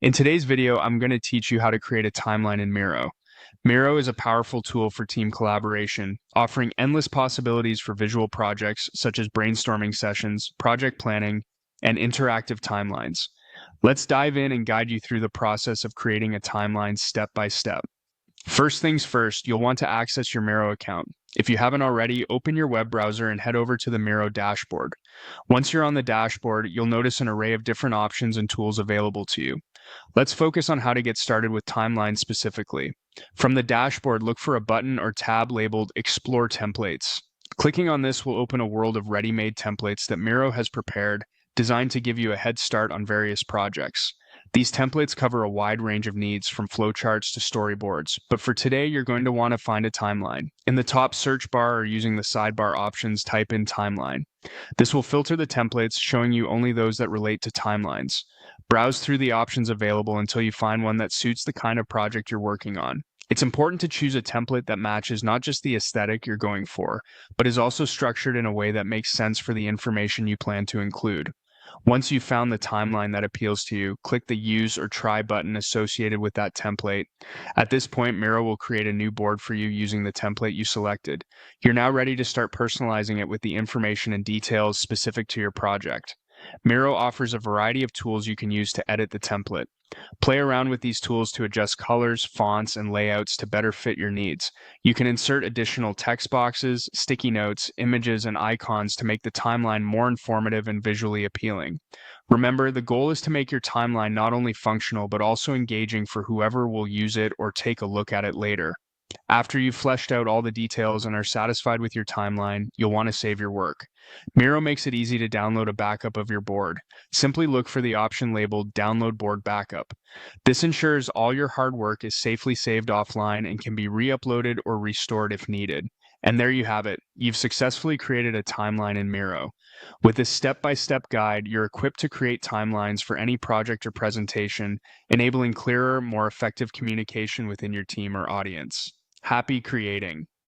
In today's video, I'm going to teach you how to create a timeline in Miro. Miro is a powerful tool for team collaboration, offering endless possibilities for visual projects such as brainstorming sessions, project planning, and interactive timelines. Let's dive in and guide you through the process of creating a timeline step by step. First things first, you'll want to access your Miro account. If you haven't already, open your web browser and head over to the Miro dashboard. Once you're on the dashboard, you'll notice an array of different options and tools available to you. Let's focus on how to get started with timelines specifically. From the dashboard, look for a button or tab labeled Explore Templates. Clicking on this will open a world of ready-made templates that Miro has prepared, designed to give you a head start on various projects. These templates cover a wide range of needs from flowcharts to storyboards, but for today, you're going to want to find a timeline. In the top search bar or using the sidebar options, type in timeline. This will filter the templates, showing you only those that relate to timelines. Browse through the options available until you find one that suits the kind of project you're working on. It's important to choose a template that matches not just the aesthetic you're going for, but is also structured in a way that makes sense for the information you plan to include. Once you've found the timeline that appeals to you, click the Use or Try button associated with that template. At this point, Miro will create a new board for you using the template you selected. You're now ready to start personalizing it with the information and details specific to your project. Miro offers a variety of tools you can use to edit the template. Play around with these tools to adjust colors, fonts, and layouts to better fit your needs. You can insert additional text boxes, sticky notes, images, and icons to make the timeline more informative and visually appealing. Remember, the goal is to make your timeline not only functional but also engaging for whoever will use it or take a look at it later. After you've fleshed out all the details and are satisfied with your timeline, you'll want to save your work. Miro makes it easy to download a backup of your board. Simply look for the option labeled Download Board Backup. This ensures all your hard work is safely saved offline and can be re-uploaded or restored if needed. And there you have it. You've successfully created a timeline in Miro. With this step-by-step guide, you're equipped to create timelines for any project or presentation, enabling clearer, more effective communication within your team or audience. Happy creating!